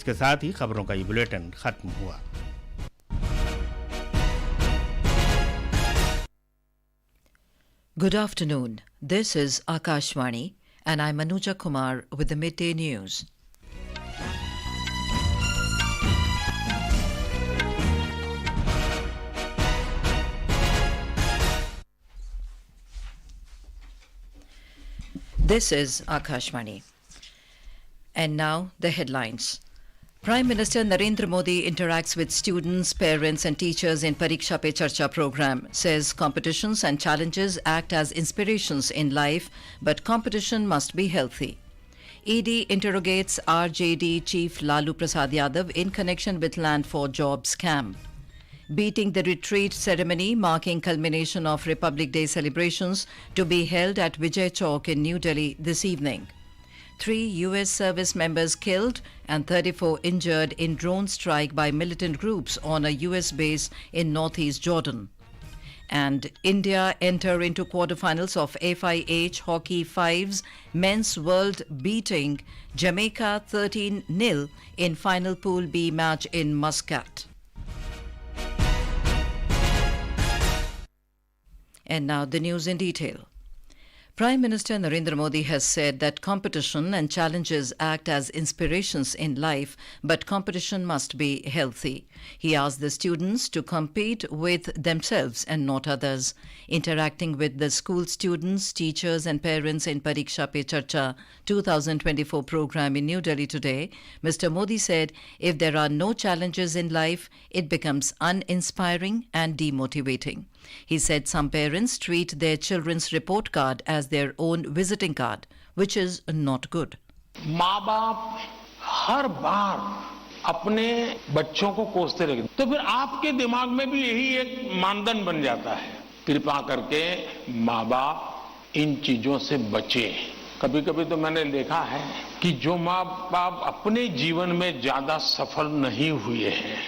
इसके साथ ही खबरों का ये बुलेटिन खत्म हुआ। Good afternoon. This is Akashvani and I'm Anuja Kumar with the midday news. This is Akashvani. And now the headlines. Prime Minister Narendra Modi interacts with students, parents and teachers in Pariksha Pe Charcha program, says competitions and challenges act as inspirations in life, but competition must be healthy. ED interrogates RJD Chief Lalu Prasad Yadav in connection with Land for Jobs scam. Beating the retreat ceremony marking culmination of Republic Day celebrations to be held at Vijay Chowk in New Delhi this evening. 3 US service members killed and 34 injured in drone strike by militant groups on a US base in northeast Jordan. And India enter into quarterfinals of FIH Hockey 5's Men's World beating Jamaica 13-0 in final Pool B match in Muscat. And now the news in detail. Prime Minister Narendra Modi has said that competition and challenges act as inspirations in life, but competition must be healthy. He asked the students to compete with themselves and not others. Interacting with the school students, teachers and parents in Pariksha Pe Charcha 2024 program in New Delhi today, Mr. Modi said if there are no challenges in life, it becomes uninspiring and demotivating. He said some parents treat their children's report card as their own visiting card, which is not good. माँ बाप हर बार अपने बच्चों को कोसते रहे तो फिर आपके दिमाग में भी यही एक मानदंड बन जाता है। कृपा करके माँ बाप इन चीजों से बचे। कभी कभी तो मैंने देखा है कि जो माँ बाप अपने जीवन में ज्यादा सफल नहीं हुए हैं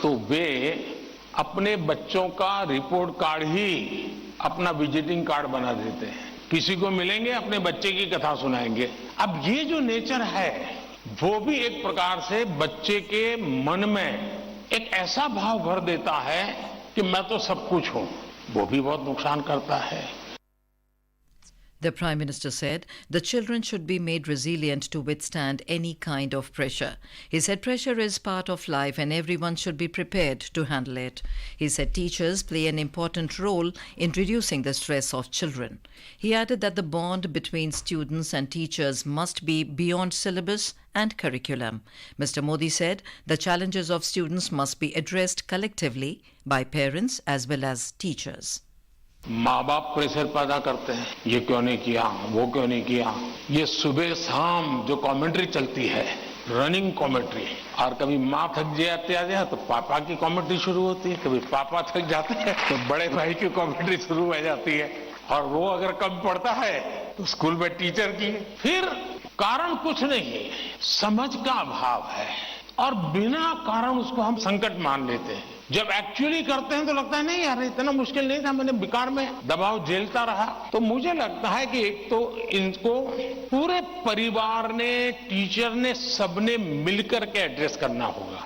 तो वे अपने बच्चों का रिपोर्ट कार्ड ही अपना विजिटिंग कार्ड बना देते हैं। किसी को मिलेंगे अपने बच्चे की कथा सुनाएंगे। अब ये जो नेचर है वो भी एक प्रकार से बच्चे के मन में एक ऐसा भाव भर देता है कि मैं तो सब कुछ हूं, वो भी बहुत नुकसान करता है। The Prime Minister said the children should be made resilient to withstand any kind of pressure. He said pressure is part of life and everyone should be prepared to handle it. He said teachers play an important role in reducing the stress of children. He added that the bond between students and teachers must be beyond syllabus and curriculum. Mr. Modi said the challenges of students must be addressed collectively by parents as well as teachers. माँ बाप pressure पैदा करते हैं, ये क्यों नहीं किया, वो क्यों नहीं किया। ये सुबह शाम जो कमेंट्री चलती है, रनिंग कमेंट्री, और कभी माँ थक जाती है तो पापा की कमेंट्री शुरू होती है, कभी पापा थक जाते हैं तो बड़े भाई की कमेंट्री शुरू हो जाती है, और वो अगर कम पड़ता है तो स्कूल में टीचर की। फिर कारण कुछ नहीं, समझ का अभाव है और बिना कारण उसको हम संकट मान लेते हैं। जब एक्चुअली करते हैं तो लगता है नहीं यार इतना मुश्किल नहीं था, मैंने बेकार में दबाव झेलता रहा। तो मुझे लगता है कि एक तो इनको पूरे परिवार ने, टीचर ने, सबने मिलकर के एड्रेस करना होगा।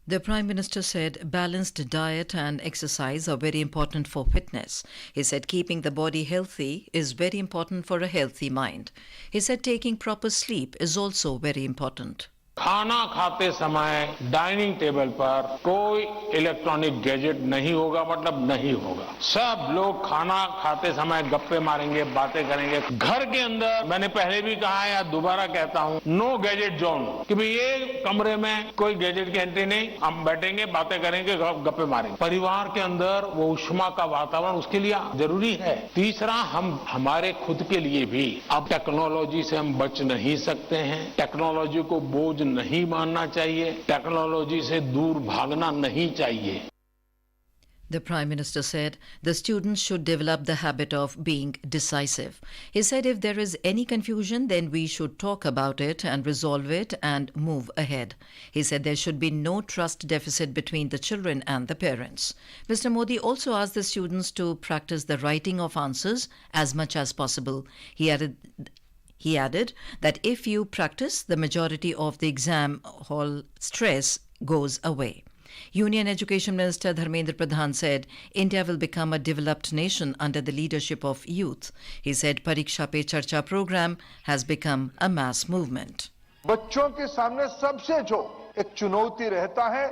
The Prime Minister said balanced diet and exercise are very important for fitness. He said keeping the body healthy is very important for a healthy mind. He said taking proper sleep is also very important. खाना खाते समय dining table पर कोई electronic gadget नहीं होगा, मतलब नहीं होगा। सब लोग खाना खाते समय गप्पे मारेंगे, बातें करेंगे। घर के अंदर मैंने पहले भी कहा है या दोबारा कहता हूं, नो गैजेट जोन, कि भाई ये कमरे में कोई गैजेट की एंट्री नहीं, हम बैठेंगे, बातें करेंगे, गप्पे मारेंगे। परिवार के अंदर वो उष्मा का वातावरण उसके लिए जरूरी है। तीसरा, हम हमारे खुद के लिए भी अब टेक्नोलॉजी से हम बच नहीं सकते हैं। टेक्नोलॉजी को बोझ नहीं मानना चाहिए, टेक्नोलॉजी से दूर भागना नहीं चाहिए। The Prime Minister said the students should develop the habit of being decisive. He said if there is any confusion, then we should talk about it and resolve it and move ahead. He said there should be no trust deficit between the children and the parents. Mr. Modi also asked the students to practice the writing of answers as much as possible. He added that if you practice, the majority of the exam hall stress goes away. Union Education Minister Dharmendra Pradhan said India will become a developed nation under the leadership of youth. He said Pariksha Pe Charcha program has become a mass movement. बच्चों के सामने सबसे जो एक चुनौती रहता है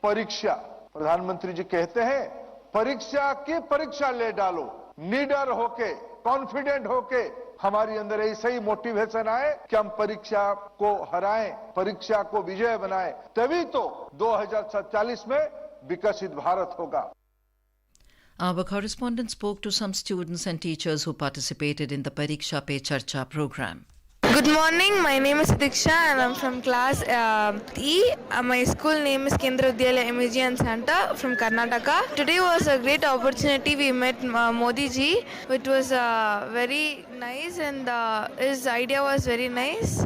परीक्षा। प्रधानमंत्री जी कहते हैं परीक्षा की परीक्षा ले डालो, निडर होके, कॉन्फिडेंट होके हमारी अंदर ऐसा ही मोटिवेशन आए कि हम परीक्षा को हराएं, परीक्षा को विजय बनाएं, तभी तो 2047 में विकसित भारत होगा. Our correspondent spoke to some students and teachers who participated in the Pariksha Pe Charcha program. Good morning, my name is Diksha and I'm from class E. My school name is Kendra Vidyalaya MSG and Santa from Karnataka. Today was a great opportunity. We met Modi ji, which was very nice and his idea was very nice.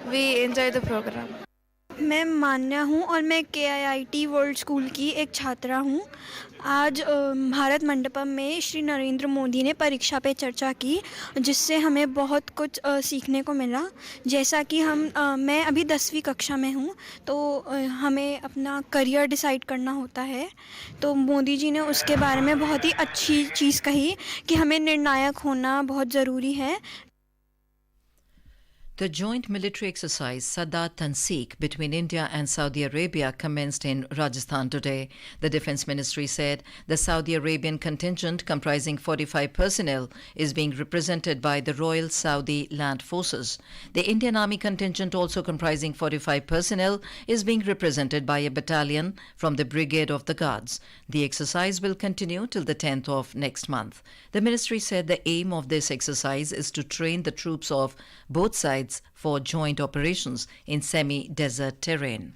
We enjoyed the program. मैं मान्या हूँ और मैं KIIT world school की एक छात्रा हूँ. आज भारत मंडपम में श्री नरेंद्र मोदी ने परीक्षा पे चर्चा की, जिससे हमें बहुत कुछ सीखने को मिला. जैसा कि मैं अभी 10वीं कक्षा में हूँ, तो हमें अपना करियर डिसाइड करना होता है. तो मोदी जी ने उसके बारे में बहुत ही अच्छी चीज़ कही कि हमें निर्णायक होना बहुत ज़रूरी है. The joint military exercise Sada Tanseek between India and Saudi Arabia commenced in Rajasthan today. The Defence Ministry said the Saudi Arabian contingent, comprising 45 personnel, is being represented by the Royal Saudi Land Forces. The Indian Army contingent, also comprising 45 personnel, is being represented by a battalion from the Brigade of the Guards. The exercise will continue till the 10th of next month. The ministry said the aim of this exercise is to train the troops of both sides for joint operations in semi-desert terrain.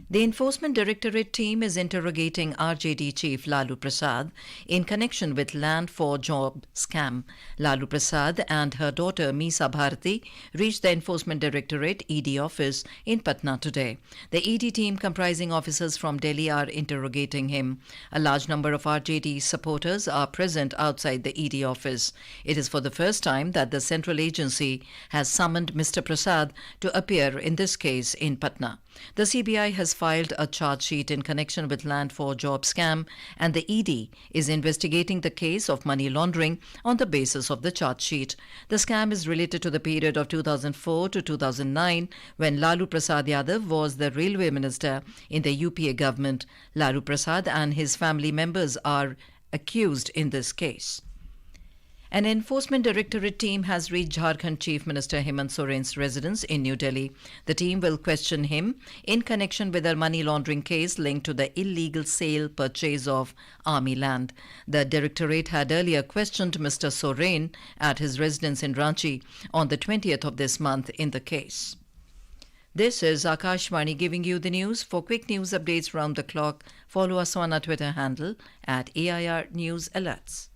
The Enforcement Directorate team is interrogating RJD chief Lalu Prasad in connection with land for job scam. Lalu Prasad and her daughter Meesa Bharati reached the Enforcement Directorate ED office in Patna today. The ED team, comprising officers from Delhi, are interrogating him. A large number of RJD supporters are present outside the ED office. It is for the first time that the central agency has summoned Mr. Prasad to appear in this case in Patna. The CBI has filed a charge sheet in connection with land for job scam, and the ED is investigating the case of money laundering on the basis of the charge sheet. The scam is related to the period of 2004 to 2009, when Lalu Prasad Yadav was the railway minister in the UPA government. Lalu Prasad and his family members are accused in this case. An Enforcement Directorate team has reached Jharkhand Chief Minister Hemant Soren's residence in New Delhi. The team will question him in connection with a money laundering case linked to the illegal sale purchase of army land. The Directorate had earlier questioned Mr. Soren at his residence in Ranchi on the 20th of this month in the case. This is Akashvani giving you the news. For quick news updates round the clock, follow us on our Twitter handle at AIR News Alerts.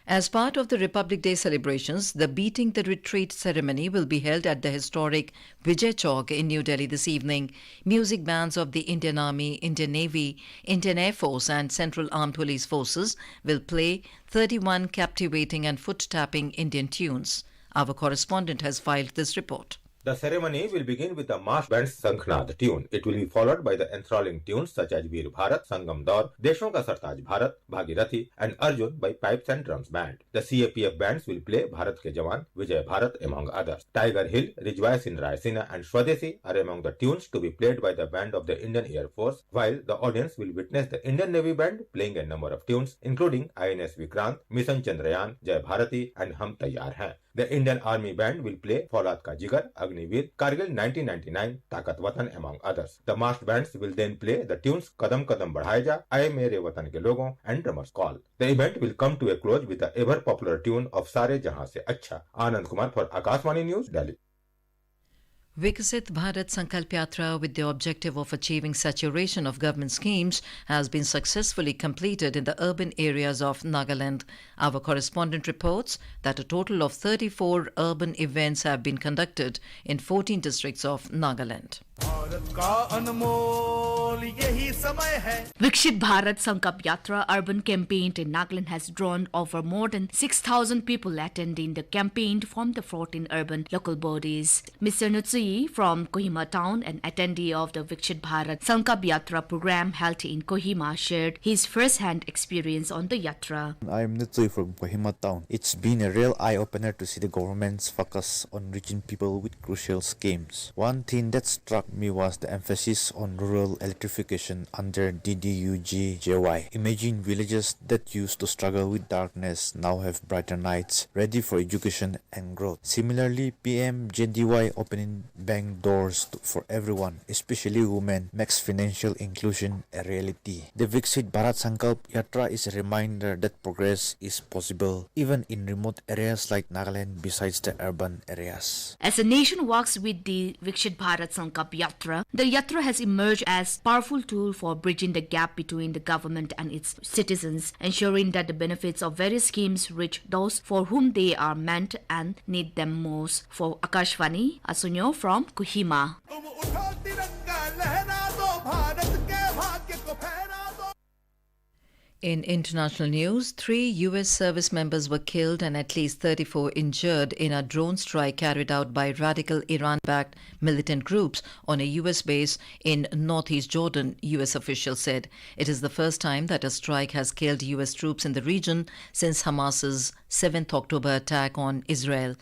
As part of the Republic Day celebrations, the Beating the Retreat ceremony will be held at the historic Vijay Chowk in New Delhi this evening. Music bands of the Indian Army, Indian Navy, Indian Air Force and Central Armed Police Forces will play 31 captivating and foot-tapping Indian tunes. Our correspondent has filed this report. The ceremony will begin with the march band's Sankhnaad tune. It will be followed by the enthralling tunes such as Veer Bharat, Sangam Daur, Deshon Ka Sartaj Bharat, Bhagirathi and Arjun by pipes and drums band. The CAPF bands will play Bharat Ke Jawan, Vijay Bharat among others. Tiger Hill, Rijwaya Sin Rai Sina and Swadesi are among the tunes to be played by the band of the Indian Air Force, while the audience will witness the Indian Navy band playing a number of tunes including INS Vikrant, Mission Chandrayaan, Jai Bharati and Hum Taiyar Hain. The Indian Army Band will play Faulat Ka Jigar, Agniveer, Kargil 1999, Taakat Watan among others. The massed bands will then play the tunes Kadam Kadam Badhaye Ja, Aaye Mere Watan Ke Logon and Drummer's Call. The event will come to a close with the ever popular tune of Sare Jahan Se Achha. Anand Kumar for Akashvani News, Delhi. Vikasit Bharat Sankalp Yatra, with the objective of achieving saturation of government schemes, has been successfully completed in the urban areas of Nagaland. Our correspondent reports that a total of 34 urban events have been conducted in 14 districts of Nagaland. Bharat का अनमोल यही समय है. Vikshit Bharat Sankalp Yatra urban campaign in Nagaland has drawn over more than 6,000 people attending the campaign from the 14 urban local bodies. Mr. Nutsui from Kohima town, an attendee of the Vikshit Bharat Sankalp Yatra program held in Kohima, shared his first-hand experience on the Yatra. I am Nutsui from Kohima town. It's been a real eye-opener to see the government's focus on reaching people with crucial schemes. One thing that struck me was the emphasis on rural electrification under DDUG-JY. Imagine villages that used to struggle with darkness now have brighter nights, ready for education and growth. Similarly, PM-JDY opening bank doors for everyone, especially women, makes financial inclusion a reality. The Vikshit Bharat Sankalp Yatra is a reminder that progress is possible even in remote areas like Nagaland besides the urban areas. As the nation walks with the Vikshit Bharat Sankalp Yatra, the Yatra has emerged as a powerful tool for bridging the gap between the government and its citizens, ensuring that the benefits of various schemes reach those for whom they are meant and need them most. For Akashvani, Asunyo from Kohima. In international news, 3 U.S. service members were killed and at least 34 injured in a drone strike carried out by radical Iran-backed militant groups on a U.S. base in northeast Jordan, U.S. officials said. It is the first time that a strike has killed U.S. troops in the region since Hamas's 7th October attack on Israel.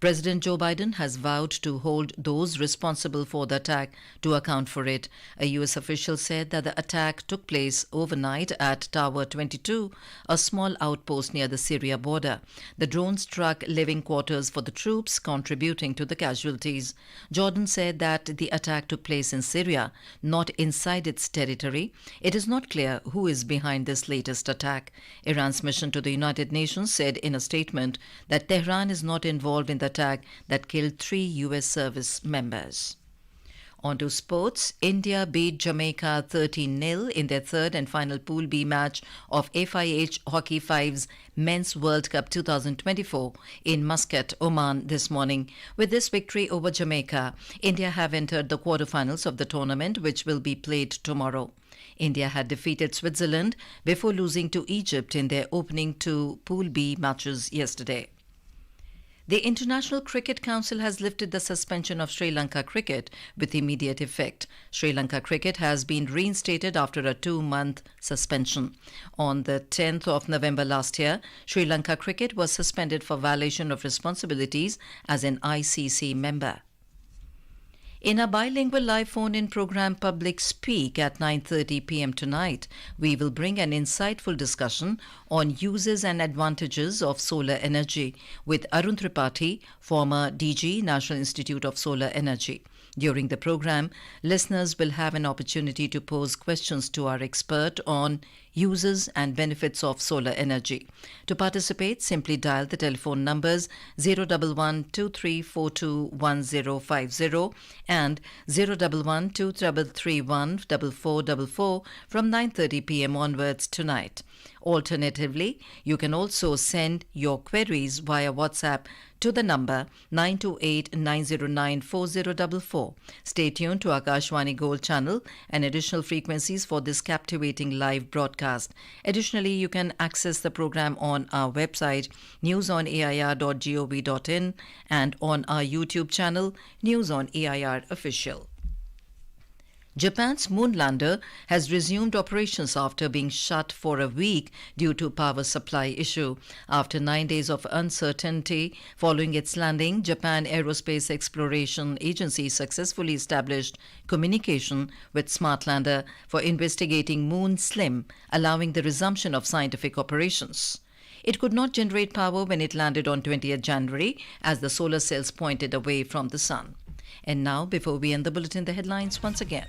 President Joe Biden has vowed to hold those responsible for the attack to account for it. A U.S. official said that the attack took place overnight at Tower 22, a small outpost near the Syria border. The drone struck living quarters for the troops, contributing to the casualties. Jordan said that the attack took place in Syria, not inside its territory. It is not clear who is behind this latest attack. Iran's mission to the United Nations said in a statement that Tehran is not involved in the attack that killed 3 U.S. service members. On to sports. India beat Jamaica 13-0 in their third and final Pool B match of FIH Hockey 5's Men's World Cup 2024 in Muscat, Oman this morning. With this victory over Jamaica, India have entered the quarterfinals of the tournament, which will be played tomorrow. India had defeated Switzerland before losing to Egypt in their opening 2 Pool B matches yesterday. The International Cricket Council has lifted the suspension of Sri Lanka cricket with immediate effect. Sri Lanka cricket has been reinstated after a 2-month suspension. On the 10th of November last year, Sri Lanka cricket was suspended for violation of responsibilities as an ICC member. In a bilingual live phone-in program Public Speak at 9:30 p.m. tonight, we will bring an insightful discussion on uses and advantages of solar energy with Arun Tripathi, former DG, National Institute of Solar Energy. During the program, listeners will have an opportunity to pose questions to our expert on uses and benefits of solar energy. To participate, simply dial the telephone numbers 011-2342-1050 and 011-2331-4444 from 9:30 p.m. onwards tonight. Alternatively, you can also send your queries via WhatsApp to the number 928-909-4044. Stay tuned to Akashvani Gold channel and additional frequencies for this captivating live broadcast. Additionally, you can access the program on our website newsonair.gov.in and on our YouTube channel News on AIR Official. Japan's moon lander has resumed operations after being shut for a week due to power supply issue. After 9 days of uncertainty following its landing, Japan Aerospace Exploration Agency successfully established communication with Smartlander for investigating Moon Slim, allowing the resumption of scientific operations. It could not generate power when it landed on 20th January as the solar cells pointed away from the sun. And now, before we end the bulletin, the headlines once again.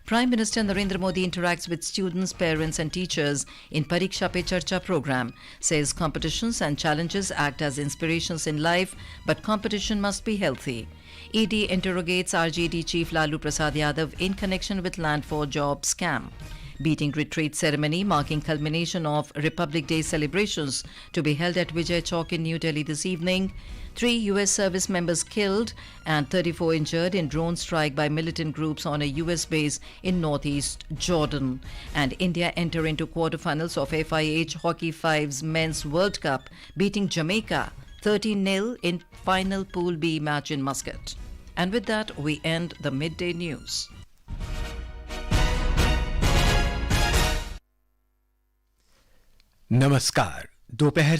Prime Minister Narendra Modi interacts with students, parents and teachers in Pariksha Pe Charcha program, says competitions and challenges act as inspirations in life, but competition must be healthy. ED interrogates RJD Chief Lalu Prasad Yadav in connection with Land for Job scam. beating retreat ceremony marking culmination of Republic Day celebrations to be held at Vijay Chowk in New Delhi this evening. 3 US service members killed and 34 injured in drone strike by militant groups on a US base in northeast Jordan. And India enter into quarterfinals of FIH Hockey 5's Men's World Cup, beating Jamaica 13-0 in final Pool B match in Muscat. And with that, we end the midday news. नमस्कार दोपहर